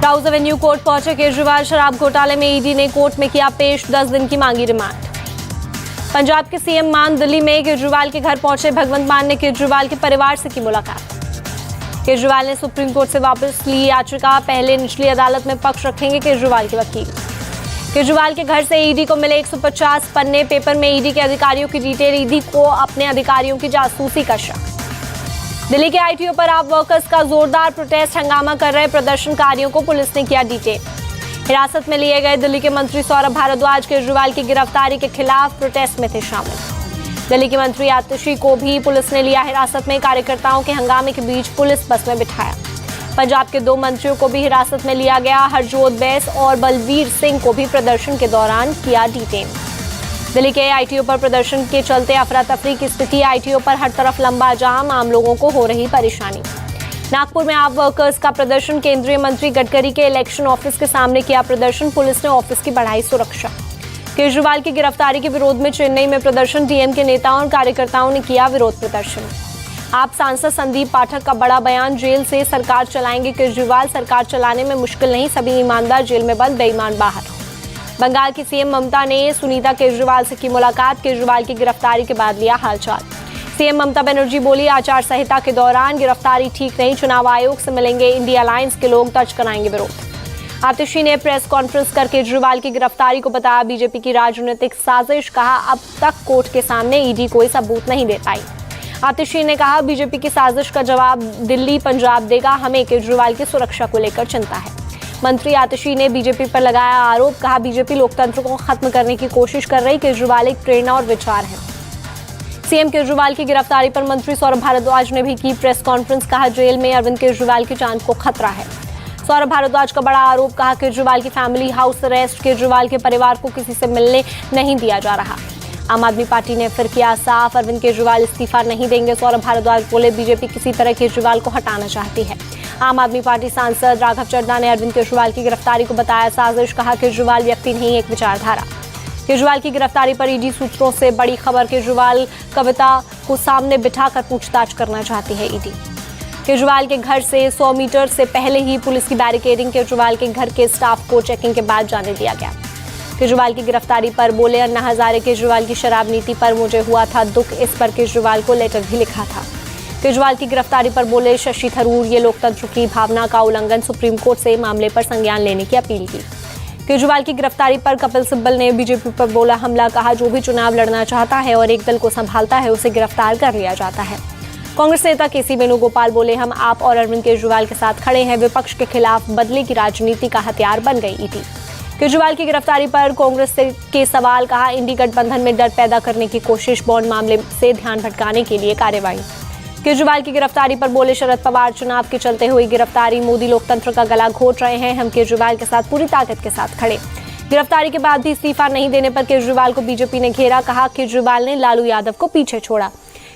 Rouse Avenue court पहुंचे केजरीवाल। शराब घोटाले में ईडी ने कोर्ट में किया पेश, 10 दिन की मांगी रिमांड। पंजाब के सीएम मान दिल्ली में केजरीवाल के घर पहुंचे। भगवंत मान ने केजरीवाल के परिवार से की मुलाकात। केजरीवाल ने सुप्रीम कोर्ट से वापस ली याचिका, पहले निचली अदालत में पक्ष रखेंगे केजरीवाल के वकील। केजरीवाल के घर से ईडी को मिले 150 पन्ने, पेपर में ईडी के अधिकारियों की डिटेल। ईडी को अपने अधिकारियों की जासूसी का शक। दिल्ली के आईटीओ पर आप वर्कर्स का जोरदार प्रोटेस्ट, हंगामा कर रहे प्रदर्शनकारियों को पुलिस ने किया डिटेन। हिरासत में लिए गए दिल्ली के मंत्री सौरभ भारद्वाज केजरीवाल की गिरफ्तारी के खिलाफ प्रोटेस्ट में थे शामिल। दिल्ली के मंत्री आतिशी को भी पुलिस ने लिया हिरासत में। कार्यकर्ताओं के हंगामे के बीच पुलिस बस में बिठाया। पंजाब के 2 मंत्रियों को भी हिरासत में लिया गया। हरजोत बैस और बलवीर सिंह को भी प्रदर्शन के दौरान किया डिटेन। दिल्ली के आईटीओ पर प्रदर्शन के चलते अफरा तफरी की स्थिति। आईटीओ पर हर तरफ लंबा जाम, आम लोगों को हो रही परेशानी। नागपुर में आप वर्कर्स का प्रदर्शन। केंद्रीय मंत्री गडकरी के इलेक्शन ऑफिस के सामने किया प्रदर्शन। पुलिस ने ऑफिस की बढ़ाई सुरक्षा। केजरीवाल की गिरफ्तारी के विरोध में चेन्नई में प्रदर्शन। डीएम के नेताओं और कार्यकर्ताओं ने किया विरोध प्रदर्शन। आप सांसद संदीप पाठक का बड़ा बयान, जेल से सरकार चलाएंगे केजरीवाल। सरकार चलाने में मुश्किल नहीं, सभी ईमानदार जेल में बंद, बेईमान बाहर। बंगाल की सीएम ममता ने सुनीता केजरीवाल से की मुलाकात। केजरीवाल की गिरफ्तारी के बाद लिया हालचाल। सीएम ममता बनर्जी बोली, आचार संहिता के दौरान गिरफ्तारी ठीक नहीं, चुनाव आयोग से मिलेंगे इंडिया अलायंस के लोग, दर्ज कराएंगे विरोध। आतिशी ने प्रेस कॉन्फ्रेंस कर केजरीवाल की गिरफ्तारी को बताया बीजेपी की राजनीतिक साजिश। कहा, अब तक कोर्ट के सामने ईडी कोई सबूत नहीं दे पाई। आतिशी ने कहा, बीजेपी की साजिश का जवाब दिल्ली पंजाब देगा, हमें केजरीवाल की सुरक्षा को लेकर चिंता है। मंत्री आतिशी ने बीजेपी पर लगाया आरोप। कहा, बीजेपी लोकतंत्र को खत्म करने की कोशिश कर रही, केजरीवाल एक प्रेरणा और विचार है। सीएम केजरीवाल की गिरफ्तारी पर मंत्री सौरभ भारद्वाज ने भी की प्रेस कॉन्फ्रेंस। कहा, जेल में अरविंद केजरीवाल की जान को खतरा है। सौरभ भारद्वाज का बड़ा आरोप। कहा, केजरीवाल की फैमिली हाउस अरेस्ट, केजरीवाल के परिवार को किसी से मिलने नहीं दिया जा रहा। आम आदमी पार्टी ने फिर किया साफ, अरविंद केजरीवाल इस्तीफा नहीं देंगे। सौरभ भारद्वाज बोले, बीजेपी किसी तरह केजरीवाल को हटाना चाहती है। आम आदमी पार्टी सांसद राघव चड्ढा ने अरविंद केजरीवाल की गिरफ्तारी को बताया साजिश। कहा, केजरीवाल व्यक्ति नहीं, एक विचारधारा। केजरीवाल की गिरफ्तारी पर ईडी सूत्रों से बड़ी खबर। केजरीवाल कविता को सामने बिठाकर पूछताछ करना चाहती है ईडी। केजरीवाल के घर से 100 मीटर से पहले ही पुलिस की बैरिकेडिंग। केजरीवाल के घर के स्टाफ को चेकिंग के बाद जाने दिया गया। केजरीवाल की गिरफ्तारी पर बोले अन्ना हजारे, केजरीवाल की शराब नीति पर मुझे हुआ था दुख, इस पर केजरीवाल को लेटर भी लिखा था। केजरीवाल की गिरफ्तारी पर बोले शशि थरूर, ये लोकतंत्र की भावना का उल्लंघन, सुप्रीम कोर्ट से मामले पर संज्ञान लेने की अपील की। केजरीवाल की गिरफ्तारी पर कपिल सिब्बल ने बीजेपी पर बोला हमला। कहा, जो भी चुनाव लड़ना चाहता है और एक दल को संभालता है उसे गिरफ्तार कर लिया जाता है। कांग्रेस नेता केसी वेणुगोपाल बोले, हम आप और अरविंद केजरीवाल के साथ खड़े हैं। विपक्ष के खिलाफ बदले की राजनीति का हथियार बन गई ईडी। केजरीवाल की गिरफ्तारी पर कांग्रेस के सवाल। कहा, इंडी गठबंधन में डर पैदा करने की कोशिश, बॉन्ड मामले से ध्यान भटकाने के लिए कार्रवाई। केजरीवाल की गिरफ्तारी पर बोले शरद पवार, चुनाव के चलते हुई गिरफ्तारी, मोदी लोकतंत्र का गला घोट रहे हैं, हम केजरीवाल के साथ पूरी ताकत के साथ खड़े। गिरफ्तारी के बाद भी इस्तीफा नहीं देने पर केजरीवाल को बीजेपी ने घेरा। कहा, केजरीवाल ने लालू यादव को पीछे छोड़ा।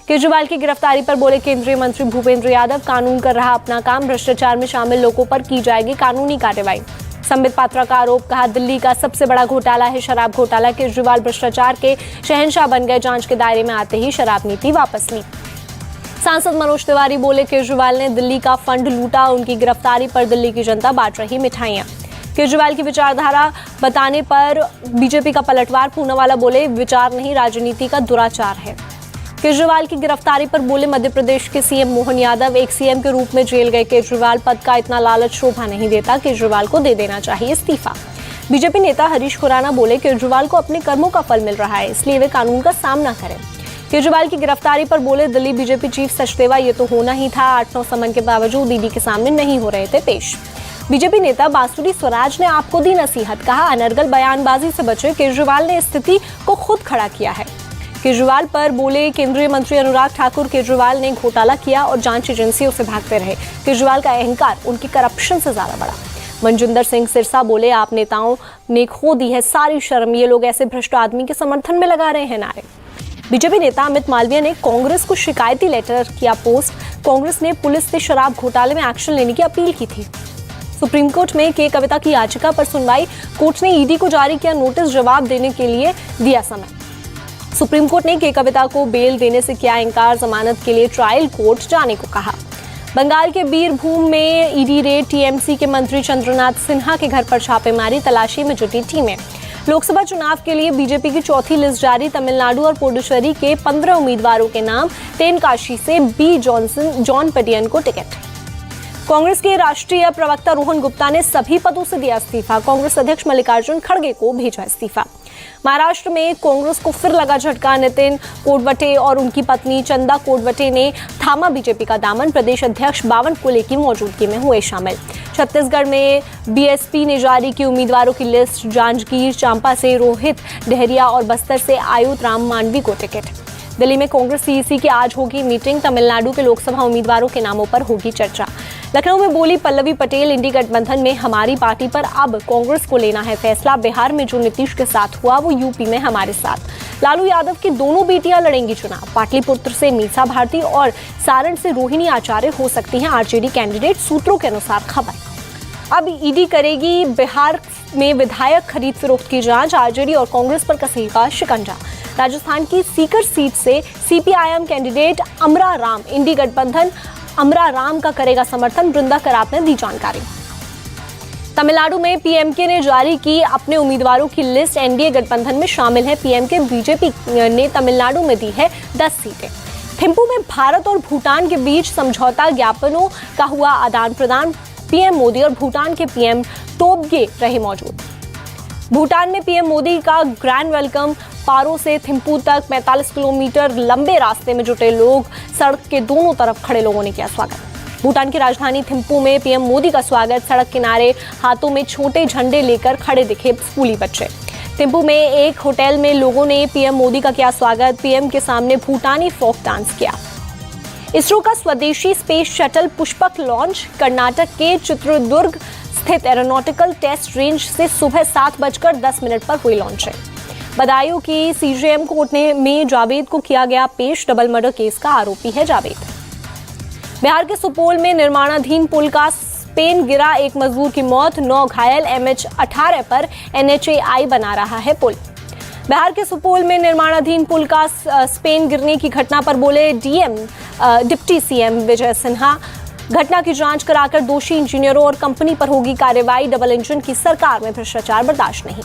केजरीवाल की गिरफ्तारी पर बोले केंद्रीय मंत्री भूपेंद्र यादव, कानून कर रहा अपना काम, भ्रष्टाचार में शामिल लोगों पर की जाएगी कानूनी कार्रवाई। संबित पात्रा का आरोप। कहा, दिल्ली का सबसे बड़ा घोटाला है शराब घोटाला। केजरीवाल भ्रष्टाचार के शहंशाह बन गए, जांच के दायरे में आते ही शराब नीति वापस ली। सांसद मनोज तिवारी बोले, केजरीवाल ने दिल्ली का फंड लूटा, उनकी गिरफ्तारी पर दिल्ली की जनता बांट रही मिठाइयां। केजरीवाल की विचारधारा बताने पर बीजेपी का पलटवार। पूनावाला बोले, विचार नहीं राजनीति का दुराचार है। केजरीवाल की गिरफ्तारी पर बोले मध्य प्रदेश के सीएम मोहन यादव, एक सीएम के रूप में जेल गए केजरीवाल, पद का इतना लालच शोभा नहीं देता, केजरीवाल को दे देना चाहिए इस्तीफा। बीजेपी नेता हरीश खुराना बोले, केजरीवाल को अपने कर्मों का फल मिल रहा है, इसलिए वे कानून का सामना करें। केजरीवाल की गिरफ्तारी पर बोले, दिल्ली बीजेपी चीफ सचदेवा, ये तो होना ही था, 8-9 समन के बावजूद ईडी के सामने नहीं हो रहे थे पेश। बीजेपी नेता बांसुरी स्वराज ने आपको दी नसीहत। कहा, अनर्गल बयानबाजी से बचे, केजरीवाल ने स्थिति को खुद खड़ा किया है। केजरीवाल पर बोले केंद्रीय मंत्री अनुराग ठाकुर, केजरीवाल ने घोटाला किया और जांच एजेंसियों से भागते रहे। केजरीवाल का अहंकार उनकी करप्शन से ज्यादा बड़ा। मनजिंदर सिंह सिरसा बोले, आप नेताओं ने खो दी है सारी शर्म, ये लोग ऐसे भ्रष्ट आदमी के समर्थन में लगा रहे हैं नारे। बीजेपी नेता अमित मालवीय ने कांग्रेस को शिकायती लेटर किया पोस्ट। कांग्रेस ने पुलिस से शराब घोटाले में एक्शन लेने की अपील की थी। सुप्रीम कोर्ट में के कविता की याचिका पर सुनवाई। कोर्ट ने ईडी को जारी किया नोटिस, जवाब देने के लिए दिया समय। सुप्रीम कोर्ट ने के कविता को बेल देने से किया इनकार, जमानत के लिए ट्रायल कोर्ट जाने को कहा। बंगाल के बीरभूम में ईडी रेड, टीएमसी के मंत्री चंद्रनाथ सिन्हा के घर पर छापेमारी, तलाशी में जुटी टीमें। लोकसभा चुनाव के लिए बीजेपी की चौथी लिस्ट जारी, तमिलनाडु और पुडुचेरी के 15 उम्मीदवारों के नाम, तेनकाशी से बी जॉन पटियन को टिकट। कांग्रेस के राष्ट्रीय प्रवक्ता रोहन गुप्ता ने सभी पदों से दिया इस्तीफा, कांग्रेस अध्यक्ष मल्लिकार्जुन खड़गे को भेजा इस्तीफा। महाराष्ट्र में कांग्रेस को फिर लगा झटका, नितिन कोटवटे और उनकी पत्नी चंदा कोटवटे ने थामा बीजेपी का दामन, प्रदेश अध्यक्ष बावनकुले की मौजूदगी में हुए शामिल। छत्तीसगढ़ में बीएसपी ने जारी की उम्मीदवारों की लिस्ट, जांजगीर चांपा से रोहित डहरिया और बस्तर से आयुत राम मांडवी को टिकट। दिल्ली में कांग्रेस सीईसी की आज होगी मीटिंग, तमिलनाडु के लोकसभा उम्मीदवारों के नामों पर होगी चर्चा। लखनऊ में बोली पल्लवी पटेल, इंडी गठबंधन में हमारी पार्टी पर अब कांग्रेस को लेना है फैसला, बिहार में जो नीतीश के साथ हुआ वो यूपी में हमारे साथ। लालू यादव की दोनों बेटियां लड़ेंगी चुनाव, पाटलिपुत्र से मीसा भारती और सारण से रोहिणी आचार्य हो सकती हैं आरजेडी कैंडिडेट, सूत्रों के अनुसार खबर। अब ईडी करेगी बिहार में विधायक खरीद फरोख्त की जांच, आरजेडी और कांग्रेस पर कसेगा शिकंजा। राजस्थान की सीकर सीट से सीपीआईएम कैंडिडेट अमरा राम, इंडी गठबंधन अमरा राम का करेगा समर्थन, वृंदा करात ने दी जानकारी। तमिलनाडु में पीएमके ने जारी की अपने उम्मीदवारों की लिस्ट, एनडीए गठबंधन में शामिल है पीएमके, बीजेपी ने तमिलनाडु में दी है 10 सीटें। थिम्पू में भारत और भूटान के बीच समझौता ज्ञापनों का हुआ आदान प्रदान, पीएम मोदी और भूटान के पीएम टोबगे रहे मौजूद। भूटान में पीएम मोदी का ग्रैंड वेलकम, पारो से थिम्पू तक 45 किलोमीटर लंबे रास्ते में जुटे लोग, सड़क के दोनों तरफ खड़े लोगों ने किया स्वागत। भूटान की राजधानी थिम्पू में पीएम मोदी का स्वागत, सड़क किनारे हाथों में छोटे झंडे लेकर खड़े दिखे स्कूली बच्चे। थिम्पू में एक होटल में लोगों ने पीएम मोदी का किया स्वागत, पीएम के सामने भूटानी फोक डांस किया। इसरो का स्वदेशी space shuttle Pushpak launch, Karnataka के चित्रदुर्ग स्थित एरोनॉटिकल टेस्ट रेंज से सुबह 7:10 पर हुई लॉन्चिंग। बदायूं की सीजेएम कोर्ट में जावेद को किया गया पेश, डबल मर्डर केस का आरोपी है जावेद। बिहार के सुपौल में निर्माणाधीन पुल का स्पेन गिरा, एक मजदूर की मौत, 9 घायल, NH-18 पर NHAI बना रहा है पुल। बिहार के सुपौल में निर्माणाधीन पुल का स्पेन गिरने की घटना पर बोले डिप्टी सीएम विजय सिन्हा, घटना की जांच कराकर दोषी इंजीनियरों और कंपनी पर होगी कार्रवाई, डबल इंजन की सरकार में भ्रष्टाचार बर्दाश्त नहीं।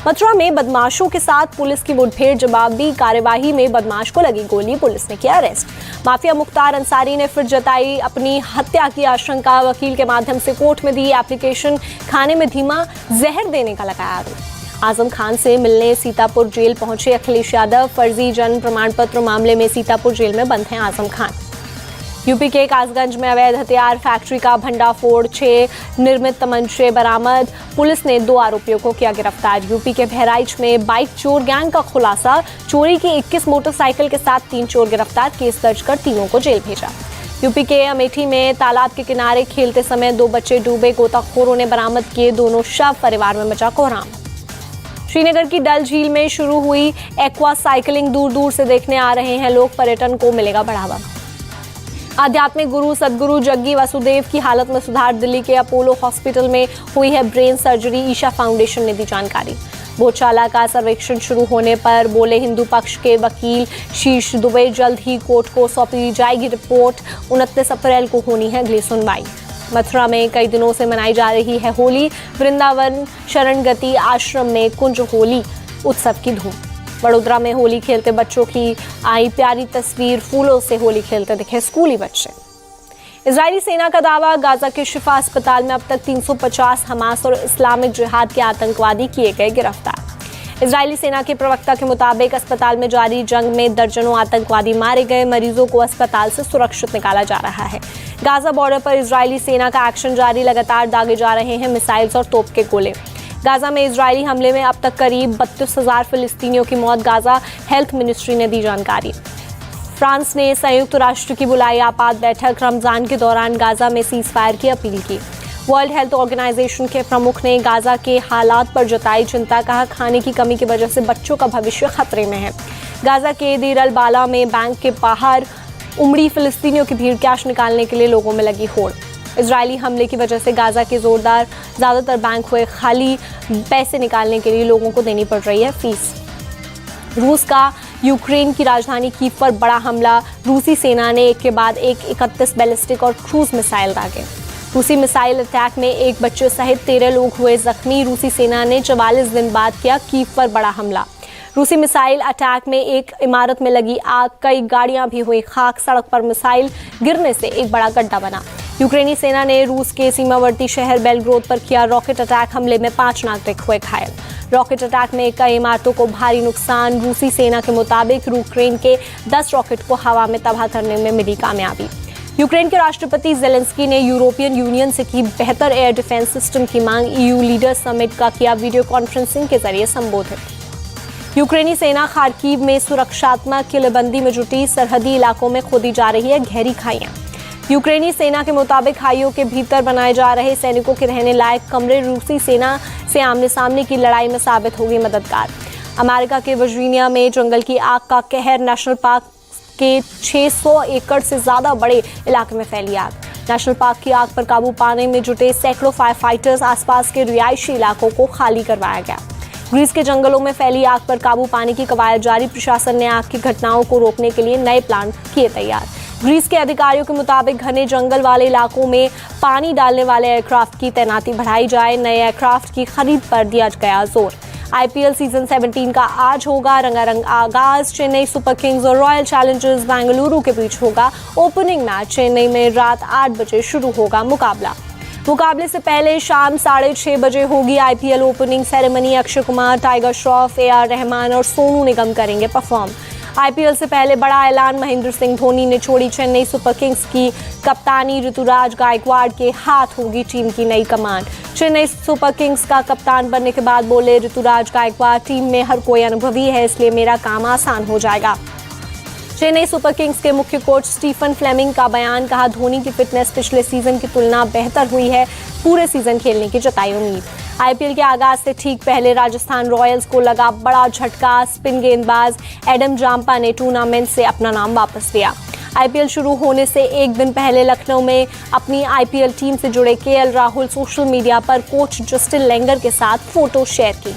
मथुरा में बदमाशों के साथ पुलिस की मुठभेड़, जवाबी कार्रवाई में बदमाश को लगी गोली, पुलिस ने किया अरेस्ट। माफिया मुख्तार अंसारी ने फिर जताई अपनी हत्या की आशंका, वकील के माध्यम से कोर्ट में दी एप्लीकेशन, खाने में धीमा जहर देने का लगाया आरोप। आजम खान से मिलने सीतापुर जेल पहुंचे अखिलेश यादव, फर्जी जन्म प्रमाण पत्र मामले में सीतापुर जेल में बंद हैं आजम खान। यूपी के कासगंज में अवैध हथियार फैक्ट्री का भंडाफोड़, 6 निर्मित तमंचे बरामद, पुलिस ने 2 आरोपियों को किया गिरफ्तार। यूपी के बहराइच में बाइक चोर गैंग का खुलासा, चोरी की 21 मोटरसाइकिल के साथ 3 चोर गिरफ्तार, केस दर्ज कर तीनों को जेल भेजा। यूपी के अमेठी में तालाब के किनारे खेलते समय 2 बच्चे डूबे, गोताखोरों ने बरामद किए दोनों शव, परिवार में मचा कोहराम। श्रीनगर की डल झील में शुरू हुई एक्वा साइकिलिंग, दूर दूर से देखने आ रहे हैं लोग, पर्यटन को मिलेगा बढ़ावा। आध्यात्मिक गुरु सदगुरु जग्गी वासुदेव की हालत में सुधार, दिल्ली के अपोलो हॉस्पिटल में हुई है ब्रेन सर्जरी, ईशा फाउंडेशन ने दी जानकारी। भोजशाला का सर्वेक्षण शुरू होने पर बोले हिंदू पक्ष के वकील शीर्ष दुबे, जल्द ही कोर्ट को सौंपी जाएगी रिपोर्ट, 29 अप्रैल को होनी है अगली सुनवाई। मथुरा में कई दिनों से मनाई जा रही है होली, वृंदावन शरणगति आश्रम में कुंज होली उत्सव की धूम। वडोदरा में होली खेलते बच्चों की आई प्यारी तस्वीर, फूलों से होली खेलते दिखे स्कूली बच्चे। इजरायली सेना का दावा, गाजा के शिफा अस्पताल में अब तक 350 हमास और इस्लामिक जिहाद के आतंकवादी किए गए गिरफ्तार। इजरायली सेना के प्रवक्ता के मुताबिक अस्पताल में जारी जंग में दर्जनों आतंकवादी मारे गए, मरीजों को अस्पताल से सुरक्षित निकाला जा रहा है। गाजा बॉर्डर पर इजरायली सेना का एक्शन जारी, लगातार दागे जा रहे हैं मिसाइल्स और तोप के गोले। गाजा में इजरायली हमले में अब तक करीब 32,000 फिलिस्तीनियों की मौत, गाजा हेल्थ मिनिस्ट्री ने दी जानकारी। फ्रांस ने संयुक्त राष्ट्र की बुलाई आपात बैठक, रमजान के दौरान गाजा में सीज फायर की अपील की। वर्ल्ड हेल्थ ऑर्गेनाइजेशन के प्रमुख ने गाजा के हालात पर जताई चिंता, कहा खाने की कमी की वजह से बच्चों का भविष्य खतरे में है। गाजा के देर अल बाला में बैंक के बाहर उमड़ी फिलिस्तीनियों की भीड़, कैश निकालने के लिए लोगों में लगी होड़। इजरायली हमले की वजह से गाजा के ज़्यादातर बैंक हुए खाली, पैसे निकालने के लिए लोगों को देनी पड़ रही है फीस। रूस का यूक्रेन की राजधानी कीव पर बड़ा हमला, रूसी सेना ने एक के बाद एक 31 बैलिस्टिक और क्रूज मिसाइल दागे। रूसी मिसाइल अटैक में एक बच्चे सहित 13 लोग हुए जख्मी। रूसी सेना ने 44 दिन बाद किया कीव पर बड़ा हमला। रूसी मिसाइल अटैक में एक इमारत में लगी आग, कई गाड़ियां भी हुई खाक, सड़क पर मिसाइल गिरने से एक बड़ा गड्ढा बना। यूक्रेनी सेना ने रूस के सीमावर्ती शहर बेलग्रोद पर किया रॉकेट अटैक, हमले में 5 नागरिक हुए घायल। रॉकेट अटैक में कई इमारतों को भारी नुकसान। रूसी सेना के मुताबिक यूक्रेन के 10 रॉकेट को हवा में तबाह करने में मिली कामयाबी। यूक्रेन के राष्ट्रपति ज़ेलेंस्की ने यूरोपियन यूनियन से की बेहतर एयर डिफेंस सिस्टम की मांग। ईयू लीडर्स समिट का किया वीडियो कॉन्फ्रेंसिंग के जरिए संबोधित। यूक्रेनी सेना खार्किव में सुरक्षात्मक किलेबंदी में जुटी, सरहदी इलाकों में खोदी जा रही है गहरी खाइयां। यूक्रेनी सेना के मुताबिक खाइयों के भीतर बनाए जा रहे सैनिकों के रहने लायक कमरे रूसी सेना से आमने सामने की लड़ाई में साबित होगी मददगार। अमेरिका के वर्जीनिया में जंगल की आग का कहर, नेशनल पार्क के 600 एकड़ से ज्यादा बड़े इलाके में फैली आग। नेशनल पार्क की आग पर काबू पाने में जुटे सैकड़ों फायर फाइटर्स, आसपास के रिहायशी इलाकों को खाली करवाया गया। ग्रीस के जंगलों में फैली आग पर काबू पाने की कवायद जारी। प्रशासन ने आग की घटनाओं को रोकने के लिए नए प्लान किए तैयार। ग्रीस के अधिकारियों के मुताबिक घने जंगल वाले इलाकों में पानी डालने वाले एयरक्राफ्ट की तैनाती बढ़ाई जाए। नए एयरक्राफ्ट की खरीद पर दिया गया जोर। आईपीएल सीजन 17 का आज होगा रंगारंग आगाज। चेन्नई सुपर किंग्स और रॉयल चैलेंजर्स बेंगलुरु के बीच होगा ओपनिंग मैच। चेन्नई में रात 8 बजे शुरू होगा मुकाबले से पहले शाम 6:30 बजे होगी IPL opening ceremony. Akshay Kumar, tiger Shroff, AR Rahman और सोनू निगम करेंगे परफॉर्म। आईपीएल से पहले बड़ा ऐलान, महेंद्र सिंह धोनी ने छोड़ी चेन्नई सुपर किंग्स की कप्तानी। ऋतुराज गायकवाड़ के हाथ होगी टीम की नई कमान। चेन्नई सुपर किंग्स का कप्तान बनने के बाद बोले ऋतुराज गायकवाड़, टीम में हर कोई अनुभवी है, इसलिए मेरा काम आसान हो जाएगा। चेन्नई सुपर किंग्स के मुख्य कोच स्टीफन फ्लेमिंग का बयान, कहा धोनी की फिटनेस पिछले सीजन की तुलना बेहतर हुई है, पूरे सीजन खेलने की जताई उम्मीद। आईपीएल के आगाज से ठीक पहले राजस्थान रॉयल्स को लगा बड़ा झटका। स्पिन गेंदबाज एडम जाम्पा ने टूर्नामेंट से अपना नाम वापस लिया। आईपीएल शुरू होने से एक दिन पहले लखनऊ में अपनी आईपीएल टीम से जुड़े केएल राहुल सोशल मीडिया पर कोच जस्टिन लेंगर के साथ फोटो शेयर की।